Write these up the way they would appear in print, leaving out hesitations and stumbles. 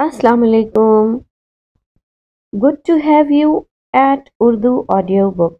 Assalamu alaikum. Good to have you at Urdu Audio Books.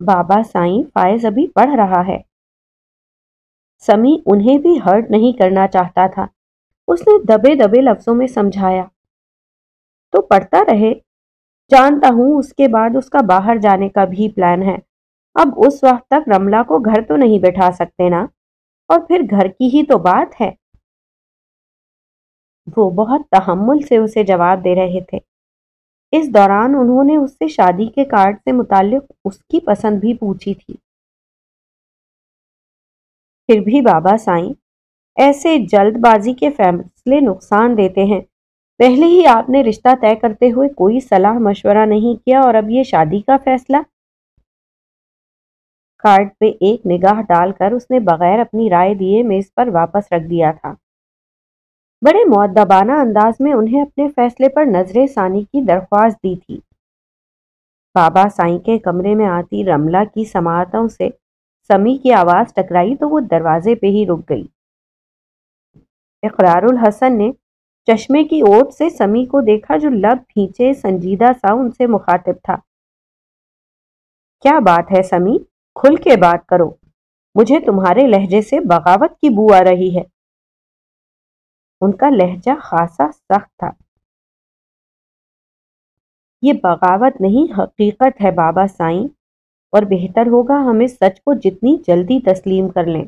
بابا سائیں، فائز ابھی پڑھ رہا ہے۔ سمی انہیں بھی ہرٹ نہیں کرنا چاہتا تھا۔ اس نے دبے دبے لفظوں میں سمجھایا، تو پڑھتا رہے، جانتا ہوں اس کے بعد اس کا باہر جانے کا بھی پلان ہے۔ اب اس وقت تک رملہ کو گھر تو نہیں بٹھا سکتے نا، اور پھر گھر کی ہی تو بات ہے۔ وہ بہت تحمل سے اسے جواب دے رہے تھے۔ اس دوران انہوں نے اس سے شادی کے کارڈ سے متعلق اس کی پسند بھی پوچھی تھی۔ پھر بھی بابا سائیں، ایسے جلد بازی کے فیصلے نقصان دیتے ہیں۔ پہلے ہی آپ نے رشتہ طے کرتے ہوئے کوئی صلاح مشورہ نہیں کیا، اور اب یہ شادی کا فیصلہ۔ کارڈ پہ ایک نگاہ ڈال کر اس نے بغیر اپنی رائے دیے میز پر واپس رکھ دیا تھا۔ بڑے مؤدبانہ انداز میں انہیں اپنے فیصلے پر نظر ثانی کی درخواست دی تھی۔ بابا سائیں کے کمرے میں آتی رملہ کی سماعتوں سے سمی کی آواز ٹکرائی تو وہ دروازے پہ ہی رک گئی۔ اقرار الحسن نے چشمے کی اوٹ سے سمی کو دیکھا، جو لب بھینچے سنجیدہ سا ان سے مخاطب تھا۔ کیا بات ہے سمی؟ کھل کے بات کرو، مجھے تمہارے لہجے سے بغاوت کی بو آ رہی ہے۔ ان کا لہجہ خاصا سخت تھا۔ یہ بغاوت نہیں، حقیقت ہے بابا سائیں، اور بہتر ہوگا ہم اس سچ کو جتنی جلدی تسلیم کر لیں۔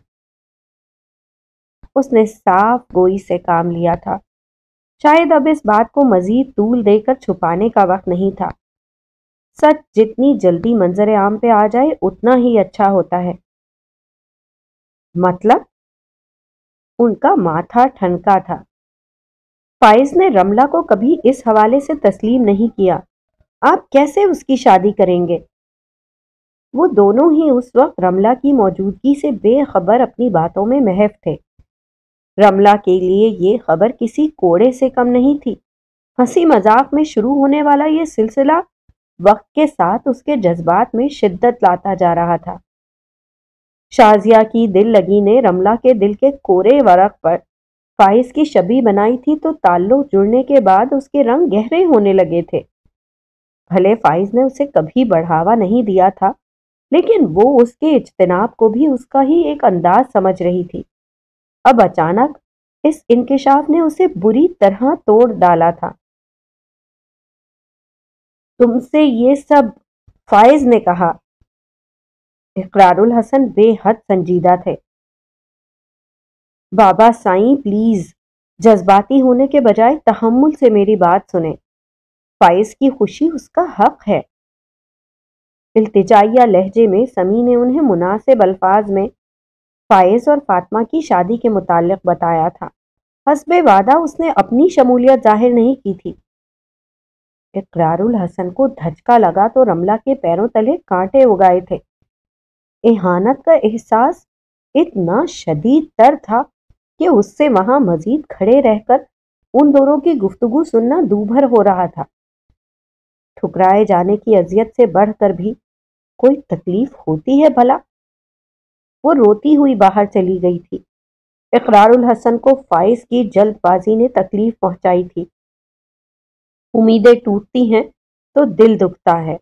اس نے صاف گوئی سے کام لیا تھا۔ شاید اب اس بات کو مزید طول دے کر چھپانے کا وقت نہیں تھا۔ سچ جتنی جلدی منظر عام پہ آ جائے اتنا ہی اچھا ہوتا ہے۔ مطلب؟ ان کا ماتھا ٹھنکا تھا۔ فائز نے رملہ کو کبھی اس حوالے سے تسلیم نہیں کیا۔ آپ کیسے اس کی شادی کریں گے؟ وہ دونوں ہی اس وقت رملہ کی موجودگی سے بے خبر اپنی باتوں میں محو تھے۔ رملہ کے لیے یہ خبر کسی کوڑے سے کم نہیں تھی۔ ہنسی مذاق میں شروع ہونے والا یہ سلسلہ وقت کے ساتھ اس کے جذبات میں شدت لاتا جا رہا تھا۔ شازیہ کی دل لگی نے رملہ کے دل کے کورے ورق پر فائز کی شبیہ بنائی تھی، تو تعلق جڑنے کے بعد اس کے رنگ گہرے ہونے لگے تھے۔ بھلے فائز نے اسے کبھی بڑھاوا نہیں دیا تھا، لیکن وہ اس کے اجتناب کو بھی اس کا ہی ایک انداز سمجھ رہی تھی۔ اب اچانک اس انکشاف نے اسے بری طرح توڑ ڈالا تھا۔ تم سے یہ سب؟ فائز نے کہا۔ اقرار الحسن بے حد سنجیدہ تھے۔ بابا سائیں پلیز، جذباتی ہونے کے بجائے تحمل سے میری بات سنیں۔ فائز کی خوشی اس کا حق ہے۔ التجائیہ لہجے میں سمی نے انہیں مناسب الفاظ میں فائز اور فاطمہ کی شادی کے متعلق بتایا تھا۔ حسب وعدہ اس نے اپنی شمولیت ظاہر نہیں کی تھی۔ اقرار الحسن کو دھچکا لگا تو رملہ کے پیروں تلے کانٹے اگائے تھے۔ اہانت کا احساس اتنا شدید تر تھا کہ اس سے وہاں مزید کھڑے رہ کر ان دونوں کی گفتگو سننا دوبھر ہو رہا تھا۔ ٹھکرائے جانے کی اذیت سے بڑھ کر بھی کوئی تکلیف ہوتی ہے بھلا؟ وہ روتی ہوئی باہر چلی گئی تھی۔ اقرار الحسن کو فائز کی جلد بازی نے تکلیف پہنچائی تھی۔ امیدیں ٹوٹتی ہیں تو دل دکھتا ہے،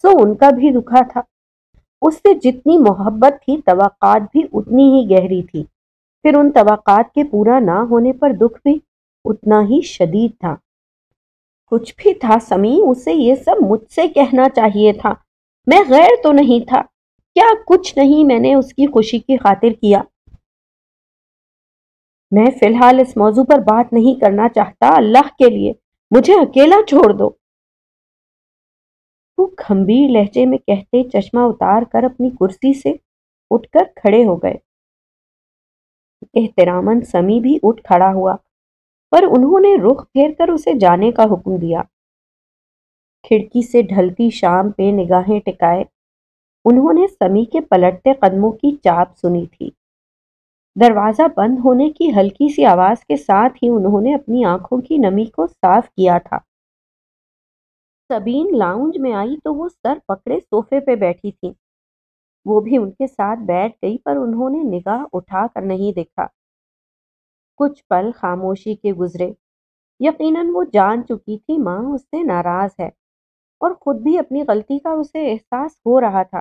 سو ان کا بھی دکھا تھا۔ اس سے جتنی محبت تھی توقعات بھی اتنی ہی گہری تھی، پھر ان توقعات کے پورا نہ ہونے پر دکھ بھی اتنا ہی شدید تھا۔ کچھ بھی تھا سمی، اسے یہ سب مجھ سے کہنا چاہیے تھا۔ میں غیر تو نہیں تھا؟ کیا کچھ نہیں میں نے اس کی خوشی کی خاطر کیا؟ میں فی الحال اس موضوع پر بات نہیں کرنا چاہتا، اللہ کے لیے مجھے اکیلا چھوڑ دو۔ وہ گھمبیر لہجے میں کہتے چشمہ اتار کر اپنی کرسی سے اٹھ کر کھڑے ہو گئے۔ احتراماً سمی بھی اٹھ کھڑا ہوا، پر انہوں نے رخ پھیر کر اسے جانے کا حکم دیا۔ کھڑکی سے ڈھلتی شام پہ نگاہیں ٹکائے انہوں نے سمی کے پلٹتے قدموں کی چاپ سنی تھی۔ دروازہ بند ہونے کی ہلکی سی آواز کے ساتھ ہی انہوں نے اپنی آنکھوں کی نمی کو صاف کیا تھا۔ سبین لاؤنج میں آئی تو وہ سر پکڑے صوفے پہ بیٹھی تھی۔ وہ بھی ان کے ساتھ بیٹھ گئی، پر انہوں نے نگاہ اٹھا کر نہیں دیکھا۔ کچھ پل خاموشی کے گزرے۔ یقیناً وہ جان چکی تھی ماں اس سے ناراض ہے، اور خود بھی اپنی غلطی کا اسے احساس ہو رہا تھا۔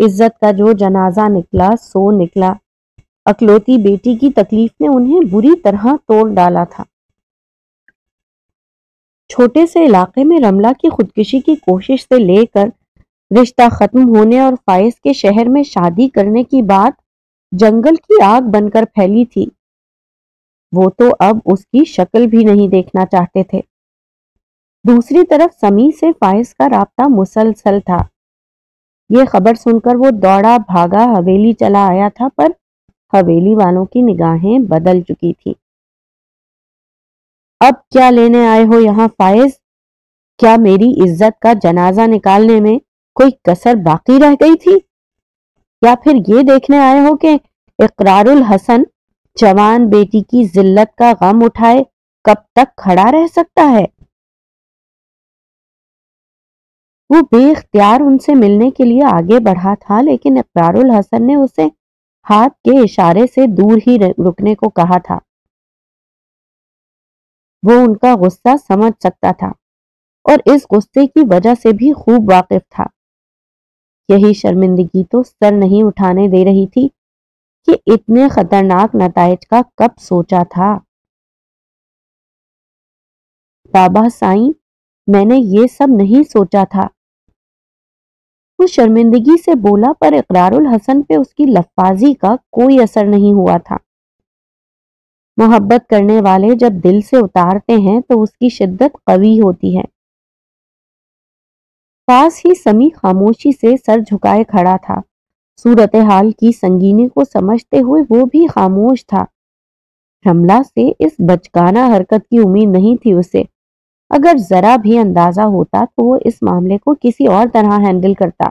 عزت کا جو جنازہ نکلا سو نکلا۔ اکلوتی بیٹی کی تکلیف نے انہیں بری طرح توڑ ڈالا تھا۔ چھوٹے سے علاقے میں رملہ کی خودکشی کی کوشش سے لے کر رشتہ ختم ہونے اور فائز کے شہر میں شادی کرنے کی بات جنگل کی آگ بن کر پھیلی تھی۔ وہ تو اب اس کی شکل بھی نہیں دیکھنا چاہتے تھے۔ دوسری طرف سمیع سے فائز کا رابطہ مسلسل تھا۔ یہ خبر سن کر وہ دوڑا بھاگا حویلی چلا آیا تھا، پر حویلی والوں کی نگاہیں بدل چکی تھی۔ اب کیا لینے آئے ہو یہاں فائز؟ کیا میری عزت کا جنازہ نکالنے میں کوئی کسر باقی رہ گئی تھی؟ یا پھر یہ دیکھنے آئے ہو کہ اقرار الحسن جوان بیٹی کی ذلت کا غم اٹھائے کب تک کھڑا رہ سکتا ہے؟ وہ بے اختیار ان سے ملنے کے لیے آگے بڑھا تھا، لیکن اقرار الحسن نے اسے ہاتھ کے اشارے سے دور ہی رکنے کو کہا تھا۔ وہ ان کا غصہ سمجھ سکتا تھا اور اس غصے کی وجہ سے بھی خوب واقف تھا۔ یہی شرمندگی تو سر نہیں اٹھانے دے رہی تھی کہ اتنے خطرناک نتائج کا کب سوچا تھا۔ بابا سائیں، میں نے یہ سب نہیں سوچا تھا۔ وہ شرمندگی سے بولا، پر اقرار الحسن پہ اس کی لفاظی کا کوئی اثر نہیں ہوا تھا۔ محبت کرنے والے جب دل سے اتارتے ہیں تو اس کی شدت قوی ہوتی ہے۔ پاس ہی سمیع خاموشی سے سر جھکائے کھڑا تھا۔ صورتحال کی سنگینی کو سمجھتے ہوئے وہ بھی خاموش تھا۔ رملہ سے اس بچگانہ حرکت کی امید نہیں تھی اسے۔ اگر ذرا بھی اندازہ ہوتا تو وہ اس معاملے کو کسی اور طرح ہینڈل کرتا۔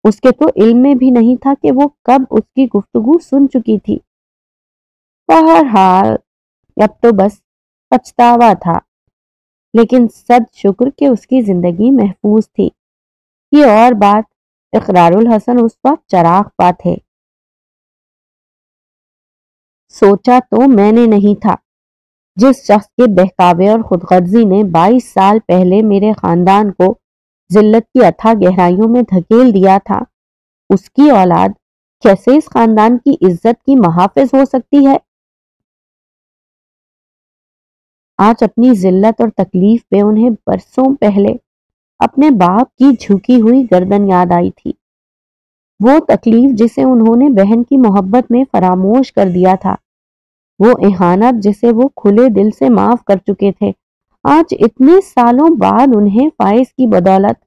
اس کے تو علم میں بھی نہیں تھا کہ وہ کب اس کی گفتگو سن چکی تھی۔ بہرحال اب تو بس پچھتاوا تھا، لیکن صد شکر کہ اس کی زندگی محفوظ تھی۔ یہ اور بات، اقرار الحسن اس وقت چراغ پا تھے۔ سوچا تو میں نے نہیں تھا، جس شخص کے بہکاوے اور خود غرضی نے 22 سال پہلے میرے خاندان کو ذلت کی اتھاہ گہرائیوں میں دھکیل دیا تھا، اس کی اولاد کیسے اس خاندان کی عزت کی محافظ ہو سکتی ہے۔ آج اپنی ذلت اور تکلیف پہ انہیں برسوں پہلے اپنے باپ کی جھکی ہوئی گردن یاد آئی تھی۔ وہ تکلیف جسے انہوں نے بہن کی محبت میں فراموش کر دیا تھا، وہ اہانت جسے وہ کھلے دل سے معاف کر چکے تھے، آج اتنے سالوں بعد انہیں فائز کی بدولت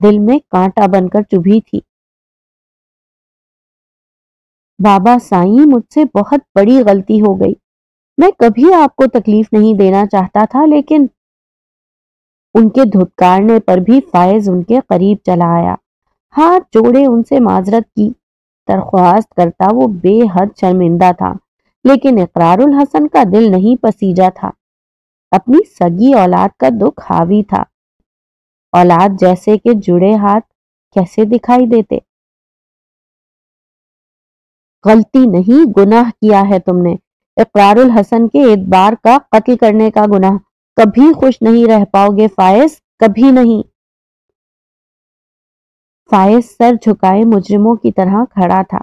دل میں کانٹا بن کر چبھی تھی۔ بابا سائیں، مجھ سے بہت بڑی غلطی ہو گئی۔ میں کبھی آپ کو تکلیف نہیں دینا چاہتا تھا، لیکن ان کے دھتکارنے پر بھی فائز ان کے قریب چلا آیا۔ ہاتھ جوڑے ان سے معذرت کی درخواست کرتا وہ بے حد شرمندہ تھا، لیکن اقرار الحسن کا دل نہیں پسیجا تھا۔ اپنی سگی اولاد کا دکھ حاوی تھا۔ اولاد جیسے کہ جڑے ہاتھ کیسے دکھائی دیتے۔ غلطی نہیں، گناہ کیا ہے تم نے، اقرار الحسن کے اعتبار کا قتل کرنے کا گناہ۔ کبھی خوش نہیں رہ پاؤ گے فائز، کبھی نہیں۔ فائز سر جھکائے مجرموں کی طرح کھڑا تھا۔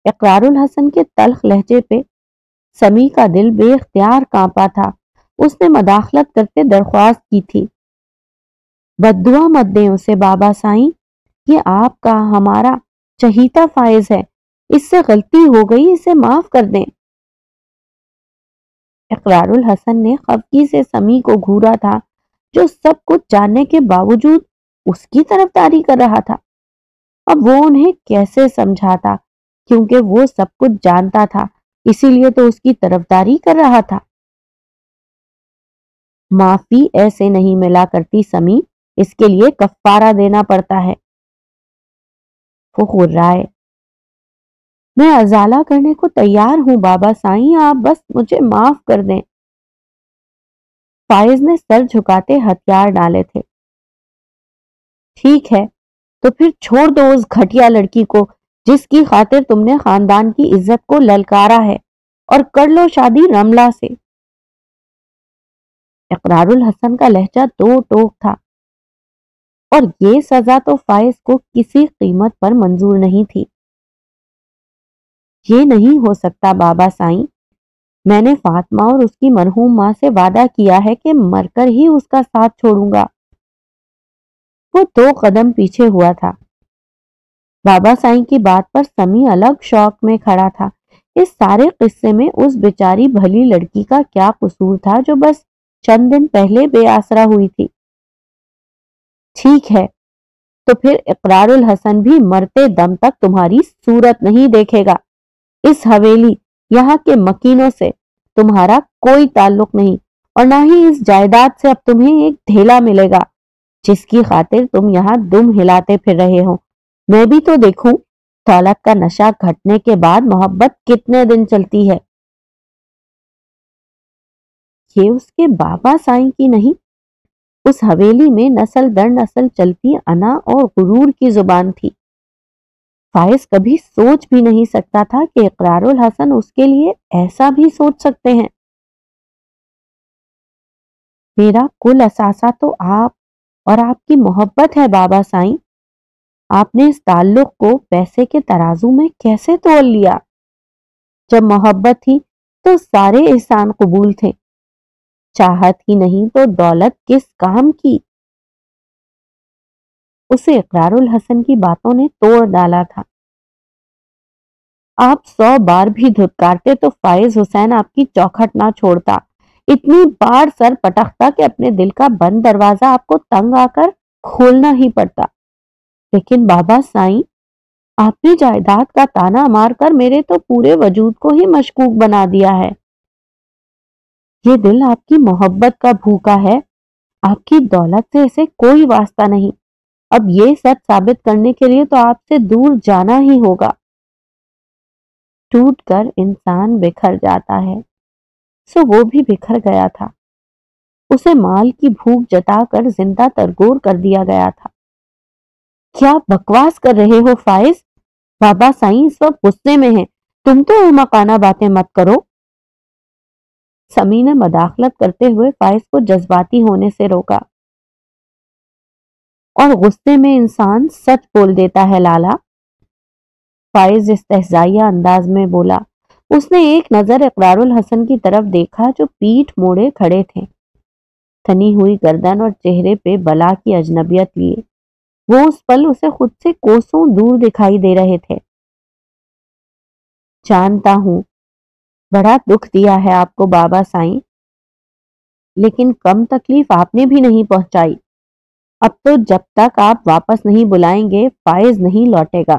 اقرار الحسن کے تلخ لہجے پہ سمیع کا دل بے اختیار کانپا تھا۔ اس نے مداخلت کرتے درخواست کی تھی، بد دعا مت دیں اسے بابا سائیں، یہ آپ کا ہمارا چہیتا فائز ہے، اس سے غلطی ہو گئی، اسے معاف کر دیں۔ اقرار الحسن نے خفگی سے سمیع کو گھورا تھا، جو سب کچھ جاننے کے باوجود اس کی طرفداری کر رہا تھا۔ اب وہ انہیں کیسے سمجھاتا، کیونکہ وہ سب کچھ جانتا تھا، اسی لیے تو اس کی طرفداری کر رہا تھا۔ معافی ایسے نہیں ملا کرتی سمیع، اس کے لیے کفارہ دینا پڑتا ہے۔ وہ غرائے، میں ازالہ کرنے کو تیار ہوں بابا سائیں، آپ بس مجھے معاف کر دیں۔ فائز نے سر جھکاتے ہتھیار ڈالے تھے۔ ٹھیک ہے، تو پھر چھوڑ دو اس گھٹیا لڑکی کو جس کی خاطر تم نے خاندان کی عزت کو للکارا ہے، اور کر لو شادی رملہ سے۔ اقرار الحسن کا لہجہ دو ٹوک تھا۔ اور یہ سزا تو فائز کو کسی قیمت پر منظور نہیں تھی۔ یہ نہیں ہو سکتا بابا سائیں، میں نے فاطمہ اور اس کی مرحوم ماں سے وعدہ کیا ہے کہ مر کر ہی اس کا ساتھ چھوڑوں گا۔ وہ 2 قدم پیچھے ہوا تھا۔ بابا سائیں کی بات پر سمی الگ شوق میں کھڑا تھا۔ اس سارے قصے میں اس بیچاری بھلی لڑکی کا کیا قصور تھا جو بس چند دن پہلے بے آسرا ہوئی تھی؟ ٹھیک ہے، تو پھر اقرار الحسن بھی مرتے دم تک تمہاری صورت نہیں دیکھے گا۔ اس حویلی، یہاں کے مکینوں سے تمہارا کوئی تعلق نہیں، اور نہ ہی اس جائیداد سے اب تمہیں ایک ڈھیلا ملے گا جس کی خاطر تم یہاں دم ہلاتے پھر رہے ہو۔ میں بھی تو دیکھوں دولت کا نشہ گھٹنے کے بعد محبت کتنے دن چلتی ہے۔ یہ اس کے بابا سائیں کی نہیں، اس حویلی میں نسل در نسل چلتی انا اور غرور کی زبان تھی۔ فائز کبھی سوچ بھی نہیں سکتا تھا کہ اقرار الحسن اس کے لیے ایسا بھی سوچ سکتے ہیں۔ میرا کل اثاثہ تو آپ اور آپ کی محبت ہے بابا سائیں۔ آپ نے اس تعلق کو پیسے کے ترازو میں کیسے تول لیا؟ جب محبت تھی تو سارے احسان قبول تھے، چاہت ہی نہیں تو دولت کس کام کی؟ اسے اقرار الحسن کی باتوں نے توڑ ڈالا تھا۔ آپ 100 بار بھی دھتکارتے تو فائز حسین آپ کی چوکھٹ نہ چھوڑتا، اتنی بار سر پٹکتا کہ اپنے دل کا بند دروازہ آپ کو تنگ آ کر کھولنا ہی پڑتا۔ لیکن بابا سائیں، آپ نے جائیداد کا تانا مار کر میرے تو پورے وجود کو ہی مشکوک بنا دیا ہے۔ یہ دل آپ کی محبت کا بھوکا ہے، آپ کی دولت سے اسے کوئی واسطہ نہیں۔ اب یہ سچ ثابت کرنے کے لیے تو آپ سے دور جانا ہی ہوگا۔ ٹوٹ کر انسان بکھر جاتا ہے، سو وہ بھی بکھر گیا تھا۔ اسے مال کی بھوک جتا کر زندہ ترگور کر دیا گیا تھا۔ کیا بکواس کر رہے ہو فائز؟ بابا سائیں اس وقت غصے میں ہیں، تم تو احمقانہ باتیں مت کرو۔ سمی نے مداخلت کرتے ہوئے فائز کو جذباتی ہونے سے روکا۔ اور غصے میں انسان سچ بول دیتا ہے لالا، فائز استہزائیہ انداز میں بولا۔ اس نے ایک نظر اقرار الحسن کی طرف دیکھا جو پیٹھ موڑے کھڑے تھے، تھنی ہوئی گردن اور چہرے پہ بلا کی اجنبیت لیے۔ وہ اس پل اسے خود سے کوسوں دور دکھائی دے رہے تھے۔ جانتا ہوں بڑا دکھ دیا ہے آپ کو بابا سائیں، لیکن کم تکلیف آپ نے بھی نہیں پہنچائی۔ اب تو جب تک آپ واپس نہیں بلائیں گے فائز نہیں لوٹے گا،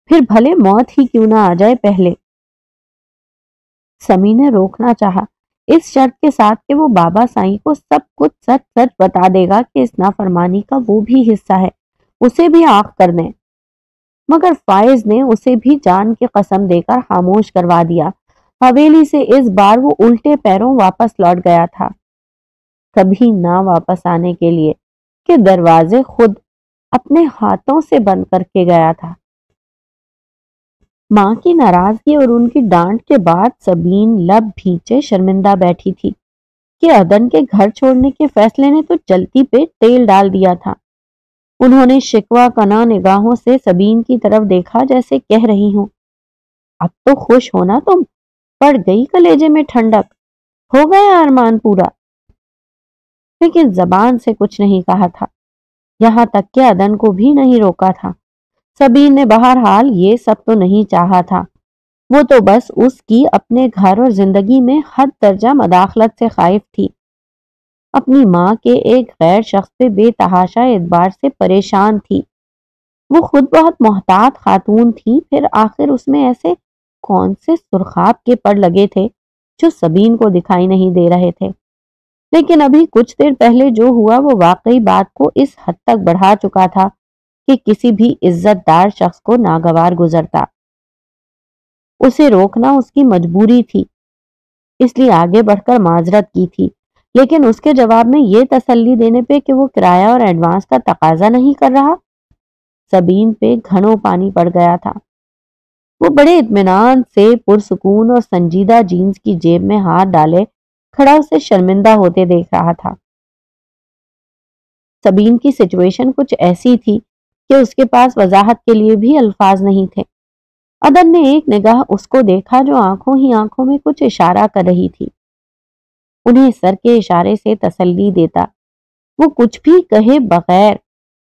پھر بھلے موت ہی کیوں نہ آ جائے پہلے۔ سمی نے روکنا چاہا، اس شرط کے ساتھ کہ وہ بابا سائیں کو سب کچھ سچ سچ بتا دے گا کہ اس نافرمانی کا وہ بھی حصہ ہے، اسے بھی آنکھ کر دیں، مگر فائز نے اسے بھی جان کی قسم دے کر خاموش کروا دیا۔ حویلی سے اس بار وہ الٹے پیروں واپس لوٹ گیا تھا، کبھی نہ واپس آنے کے لیے کہ دروازے خود اپنے ہاتھوں سے بند کر کے گیا تھا۔ ماں کی ناراضگی اور ان کی ڈانٹ کے بعد سبین لب بھینچے شرمندہ بیٹھی تھی کہ عدن کے گھر چھوڑنے کے فیصلے نے تو جلتی پہ تیل ڈال دیا تھا۔ انہوں نے شکوہ کنا نگاہوں سے سبین کی طرف دیکھا جیسے کہہ رہی ہوں، اب تو خوش ہونا تم، پڑ گئی کلیجے میں ٹھنڈک، ہو گیا ارمان پورا۔ لیکن زبان سے کچھ نہیں کہا تھا، یہاں تک کہ عدن کو بھی نہیں روکا تھا۔ سبین نے بہرحال یہ سب تو نہیں چاہا تھا، وہ تو بس اس کی اپنے گھر اور زندگی میں حد درجہ مداخلت سے خائف تھی، اپنی ماں کے ایک غیر شخص پہ بے تحاشا اعتبار سے پریشان تھی۔ وہ خود بہت محتاط خاتون تھی، پھر آخر اس میں ایسے کون سے سرخاب کے پڑ لگے تھے جو سبین کو دکھائی نہیں دے رہے تھے؟ لیکن ابھی کچھ دیر پہلے جو ہوا وہ واقعی بات کو اس حد تک بڑھا چکا تھا کہ کسی بھی عزت دار شخص کو ناگوار گزرتا۔ اسے روکنا اس کی مجبوری تھی، اس لیے آگے بڑھ کر معذرت کی تھی، لیکن اس کے جواب میں یہ تسلی دینے پہ کہ وہ کرایہ اور ایڈوانس کا تقاضا نہیں کر رہا، سبین پہ گھنوں پانی پڑ گیا تھا۔ وہ بڑے اطمینان سے پرسکون اور سنجیدہ جینز کی جیب میں ہاتھ ڈالے کھڑا اسے شرمندہ ہوتے دیکھ رہا تھا۔ سبین کی سچویشن کچھ ایسی تھی کہ اس کے پاس وضاحت کے لیے بھی الفاظ نہیں تھے۔ عدن نے ایک نگاہ اس کو دیکھا جو آنکھوں ہی آنکھوں میں کچھ اشارہ کر رہی تھی، انہیں سر کے اشارے سے تسلی دیتا۔ وہ کچھ بھی کہے بغیر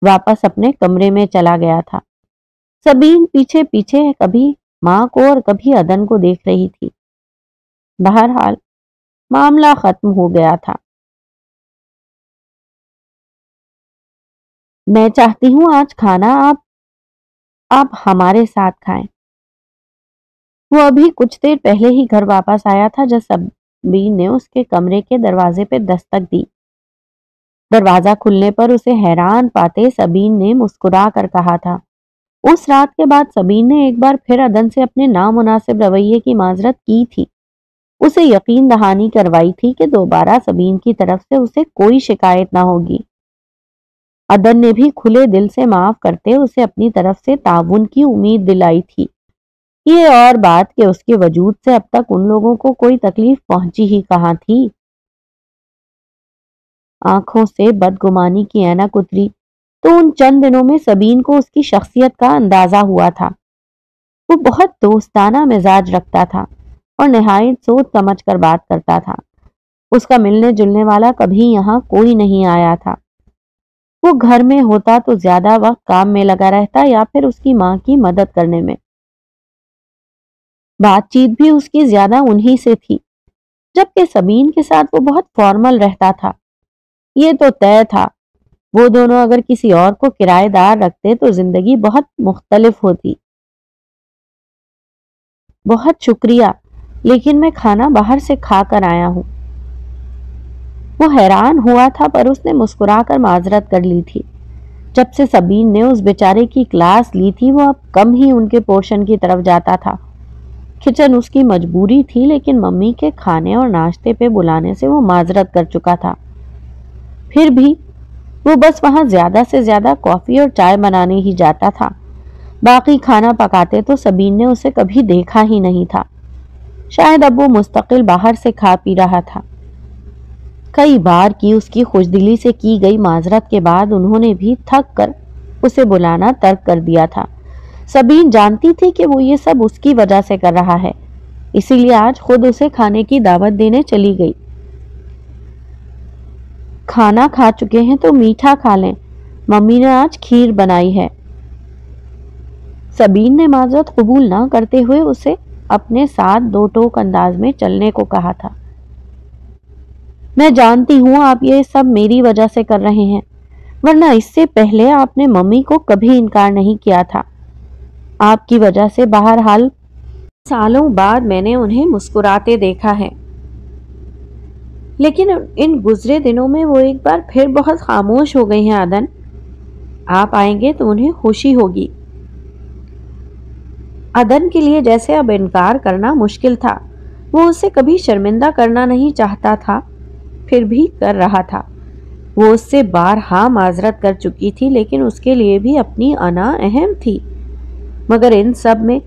واپس اپنے کمرے میں چلا گیا تھا۔ سبین پیچھے پیچھے کبھی ماں کو اور کبھی عدن کو دیکھ رہی تھی۔ بہرحال معاملہ ختم ہو گیا تھا۔ میں چاہتی ہوں آج کھانا آپ ہمارے ساتھ کھائیں۔ وہ ابھی کچھ دیر پہلے ہی گھر واپس آیا تھا جب سبین نے اس کے کمرے کے دروازے پہ دستک دی۔ دروازہ کھلنے پر اسے حیران پاتے سبین نے مسکرا کر کہا تھا۔ اس رات کے بعد سبین نے ایک بار پھر عدن سے اپنے نامناسب رویے کی معذرت کی تھی، اسے یقین دہانی کروائی تھی کہ دوبارہ سبین کی طرف سے اسے کوئی شکایت نہ ہوگی۔ عدن نے بھی کھلے دل سے معاف کرتے اسے اپنی طرف سے تعاون کی امید دلائی تھی۔ یہ اور بات کہ اس کے وجود سے اب تک ان لوگوں کو کوئی تکلیف پہنچی ہی کہاں تھی۔ آنکھوں سے بدگمانی کی اینک اتری تو ان چند دنوں میں سبین کو اس کی شخصیت کا اندازہ ہوا تھا۔ وہ بہت دوستانہ مزاج رکھتا تھا اور نہایت سوچ سمجھ کر بات کرتا تھا۔ اس کا ملنے جلنے والا کبھی یہاں کوئی نہیں آیا تھا۔ وہ گھر میں ہوتا تو زیادہ وقت کام میں لگا رہتا یا پھر اس کی ماں کی مدد کرنے میں۔ بات چیت بھی اس کی زیادہ انہی سے تھی، جبکہ سبین کے ساتھ وہ بہت فارمل رہتا تھا۔ یہ تو طے تھا وہ دونوں اگر کسی اور کو کرایہ دار رکھتے تو زندگی بہت مختلف ہوتی۔ بہت شکریہ، لیکن میں کھانا باہر سے کھا کر آیا ہوں۔ وہ حیران ہوا تھا پر اس نے مسکرا کر معذرت کر لی تھی۔ جب سے سبین نے اس بیچارے کی کلاس لی تھی وہ اب کم ہی ان کے پورشن کی طرف جاتا تھا۔ کچن اس کی مجبوری تھی، لیکن ممی کے کھانے اور ناشتے پہ بلانے سے وہ معذرت کر چکا تھا۔ پھر بھی وہ بس وہاں زیادہ سے زیادہ کافی اور چائے بنانے ہی جاتا تھا۔ باقی کھانا پکاتے تو سبین نے اسے کبھی دیکھا ہی نہیں تھا۔ شاید اب وہ مستقل باہر سے کھا پی رہا تھا۔ کئی بار کی اس کی خوشدلی سے کی گئی معذرت کے بعد انہوں نے بھی تھک کر اسے بلانا ترک کر دیا تھا۔ سبین جانتی تھی کہ وہ یہ سب اس کی وجہ سے کر رہا ہے، اسی لیے آج خود اسے کھانے کی دعوت دینے چلی گئی۔ کھانا کھا چکے ہیں تو میٹھا کھا لیں، ممی نے آج کھیر بنائی ہے۔ سبین نے معذرت قبول نہ کرتے ہوئے اسے اپنے ساتھ دو ٹوک انداز میں چلنے کو کہا تھا۔ میں جانتی ہوں آپ یہ سب میری وجہ سے کر رہے ہیں، ورنہ اس سے پہلے آپ نے ممی کو کبھی انکار نہیں کیا تھا۔ آپ کی وجہ سے بہرحال سالوں بعد میں نے انہیں مسکراتے دیکھا ہے، لیکن ان گزرے دنوں میں وہ ایک بار پھر بہت خاموش ہو گئی ہیں عدن۔ آپ آئیں گے تو انہیں خوشی ہوگی۔ عدن کے لیے جیسے اب انکار کرنا مشکل تھا، وہ اسے کبھی شرمندہ کرنا نہیں چاہتا تھا، پھر بھی کر رہا تھا۔ وہ اس سے بارہا معذرت کر چکی تھی، لیکن اس کے لیے بھی اپنی انا اہم تھی۔ مگر ان سب میں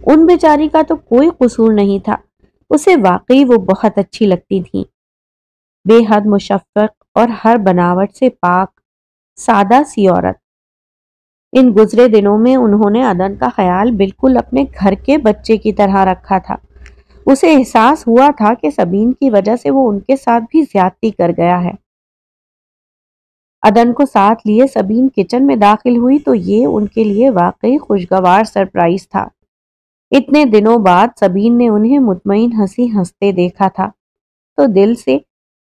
ان بیچاری کا تو کوئی قصور نہیں تھا۔ اسے واقعی وہ بہت اچھی لگتی تھی، بے حد مشفق اور ہر بناوٹ سے پاک سادہ سی عورت۔ ان گزرے دنوں میں انہوں نے عدن کا خیال بالکل اپنے گھر کے بچے کی طرح رکھا تھا۔ اسے احساس ہوا تھا کہ سبین کی وجہ سے وہ ان کے ساتھ بھی زیادتی کر گیا ہے۔ عدن کو ساتھ لیے سبین کچن میں داخل ہوئی تو یہ ان کے لیے واقعی خوشگوار سرپرائز تھا۔ اتنے دنوں بعد سبین نے انہیں مطمئن ہنسی ہنستے دیکھا تھا تو دل سے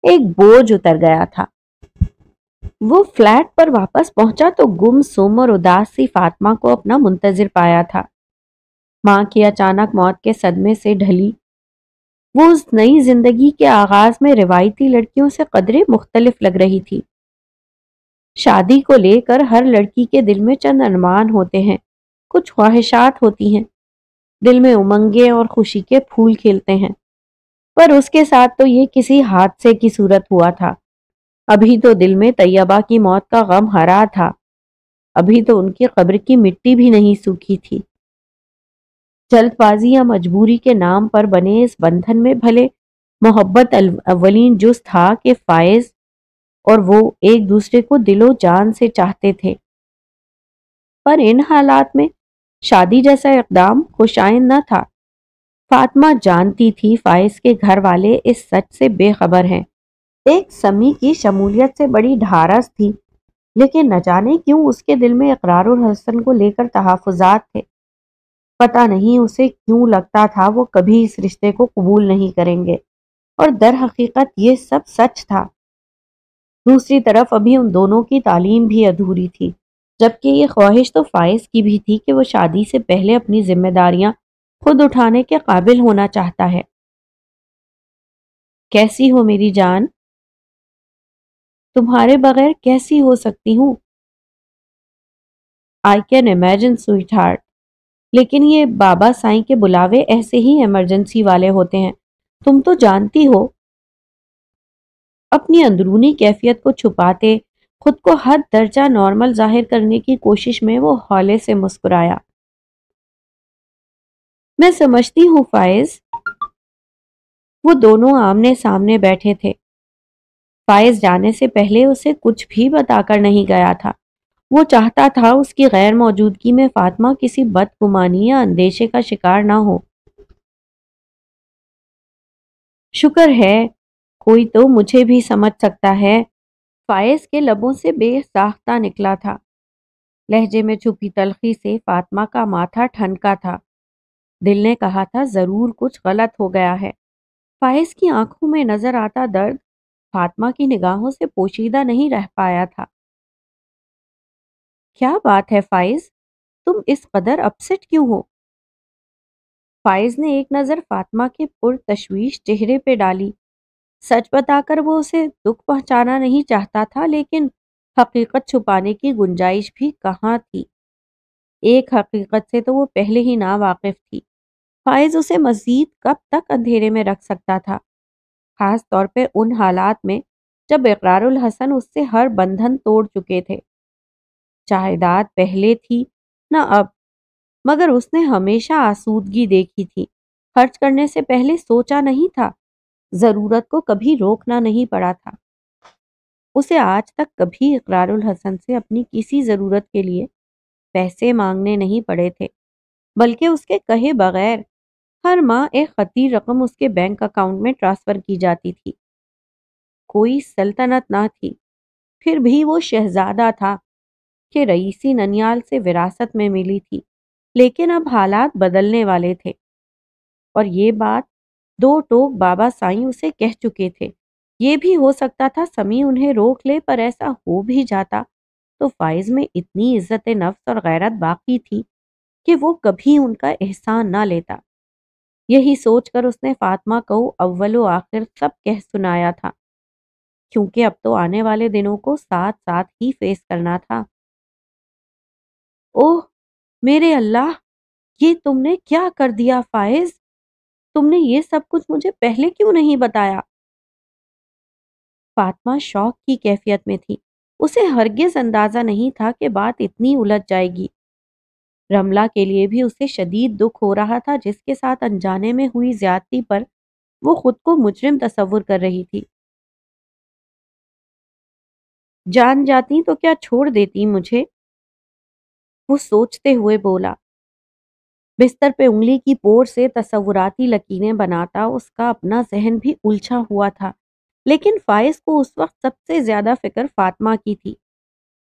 ایک بوجھ اتر گیا تھا۔ وہ فلیٹ پر واپس پہنچا تو گم سم اور اداس سی فاطمہ کو اپنا منتظر پایا تھا۔ ماں کی اچانک موت کے صدمے سے ڈھلی وہ اس نئی زندگی کے آغاز میں روایتی لڑکیوں سے قدرے مختلف لگ رہی تھی۔ شادی کو لے کر ہر لڑکی کے دل میں چند ارمان ہوتے ہیں، کچھ خواہشات ہوتی ہیں، دل میں امنگیں اور خوشی کے پھول کھلتے ہیں، پر اس کے ساتھ تو یہ کسی حادثے کی صورت ہوا تھا۔ ابھی تو دل میں طیبہ کی موت کا غم ہرا تھا، ابھی تو ان کی قبر کی مٹی بھی نہیں سوکھی تھی۔ جلد بازی یا مجبوری کے نام پر بنے اس بندھن میں بھلے محبت اولین جز تھا کہ فائز اور وہ ایک دوسرے کو دل و جان سے چاہتے تھے۔ پر ان حالات میں شادی جیسا اقدام خوشائند نہ تھا۔ فاطمہ جانتی تھی فائز کے گھر والے اس سچ سے بے خبر ہیں۔ ایک سمیع کی شمولیت سے بڑی ڈھارس تھی، لیکن نہ جانے کیوں اس کے دل میں اقرار الحسن کو لے کر تحفظات تھے۔ پتہ نہیں اسے کیوں لگتا تھا وہ کبھی اس رشتے کو قبول نہیں کریں گے، اور در حقیقت یہ سب سچ تھا۔ دوسری طرف ابھی ان دونوں کی تعلیم بھی ادھوری تھی، جبکہ یہ خواہش تو فائز کی بھی تھی کہ وہ شادی سے پہلے اپنی ذمہ داریاں خود اٹھانے کے قابل ہونا چاہتا ہے۔ کیسی ہو میری جان؟ تمہارے بغیر کیسی ہو سکتی ہوں؟ I can imagine sweetheart, لیکن یہ بابا سائیں کے بلاوے ایسے ہی ایمرجنسی والے ہوتے ہیں، تم تو جانتی ہو۔ اپنی اندرونی کیفیت کو چھپاتے، خود کو حد درجہ نارمل ظاہر کرنے کی کوشش میں وہ ہولے سے مسکرایا۔ میں سمجھتی ہوں فائز۔ وہ دونوں آمنے سامنے بیٹھے تھے۔ فائز جانے سے پہلے اسے کچھ بھی بتا کر نہیں گیا تھا۔ وہ چاہتا تھا اس کی غیر موجودگی میں فاطمہ کسی بدگمانی یا اندیشے کا شکار نہ ہو۔ شکر ہے کوئی تو مجھے بھی سمجھ سکتا ہے۔ فائز کے لبوں سے بے ساختہ نکلا تھا۔ لہجے میں چھپی تلخی سے فاطمہ کا ماتھا ٹھنکا تھا۔ دل نے کہا تھا ضرور کچھ غلط ہو گیا ہے۔ فائز کی آنکھوں میں نظر آتا درد فاطمہ کی نگاہوں سے پوشیدہ نہیں رہ پایا تھا۔ کیا بات ہے فائز، تم اس قدر اپسٹ کیوں ہو؟ فائز نے ایک نظر فاطمہ کے پرتشویش چہرے پہ ڈالی۔ سچ بتا کر وہ اسے دکھ پہنچانا نہیں چاہتا تھا، لیکن حقیقت چھپانے کی گنجائش بھی کہاں تھی۔ ایک حقیقت سے تو وہ پہلے ہی نا واقف تھی۔ فائز اسے مزید کب تک اندھیرے میں رکھ سکتا تھا، خاص طور پہ ان حالات میں جب اقرار الحسن اس سے ہر بندھن توڑ چکے تھے۔ جائیداد پہلے تھی نہ اب، مگر اس نے ہمیشہ آسودگی دیکھی تھی۔ خرچ کرنے سے پہلے سوچا نہیں تھا، ضرورت کو کبھی روکنا نہیں پڑا تھا۔ اسے آج تک کبھی اقرار الحسن سے اپنی کسی ضرورت کے لیے پیسے مانگنے نہیں پڑے تھے، بلکہ اس کے کہے بغیر ہر ماہ ایک خطی رقم اس کے بینک اکاؤنٹ میں ٹرانسفر کی جاتی تھی۔ کوئی سلطنت نہ تھی، پھر بھی وہ شہزادہ تھا کہ رئیسی ننیال سے وراثت میں ملی تھی، لیکن اب حالات بدلنے والے تھے، اور یہ بات دو ٹوک بابا سائیں اسے کہہ چکے تھے۔ یہ بھی ہو سکتا تھا سمیع انہیں روک لے، پر ایسا ہو بھی جاتا تو فائز میں اتنی عزت نفس اور غیرت باقی تھی کہ وہ کبھی ان کا احسان نہ لیتا۔ یہی سوچ کر اس نے فاطمہ کو اول و آخر سب کہہ سنایا تھا، کیونکہ اب تو آنے والے دنوں کو ساتھ ساتھ ہی فیس کرنا تھا۔ اوہ میرے اللہ، یہ تم نے کیا کر دیا فائز؟ تم نے یہ سب کچھ مجھے پہلے کیوں نہیں بتایا؟ فاطمہ شوق کی کیفیت میں تھی۔ اسے ہرگز اندازہ نہیں تھا کہ بات اتنی الجھ جائے گی۔ رملہ کے لیے بھی اسے شدید دکھ ہو رہا تھا، جس کے ساتھ انجانے میں ہوئی زیادتی پر وہ خود کو مجرم تصور کر رہی تھی۔ جان جاتی تو کیا چھوڑ دیتی مجھے؟ وہ سوچتے ہوئے بولا۔ بستر پہ انگلی کی پور سے تصوراتی لکیریں بناتا اس کا اپنا ذہن بھی الجھا ہوا تھا، لیکن فائز کو اس وقت سب سے زیادہ فکر فاطمہ کی تھی۔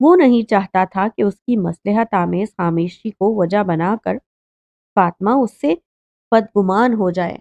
وہ نہیں چاہتا تھا کہ اس کی مصلحت آمیز خاموشی کو وجہ بنا کر فاطمہ اس سے بدگمان ہو جائے۔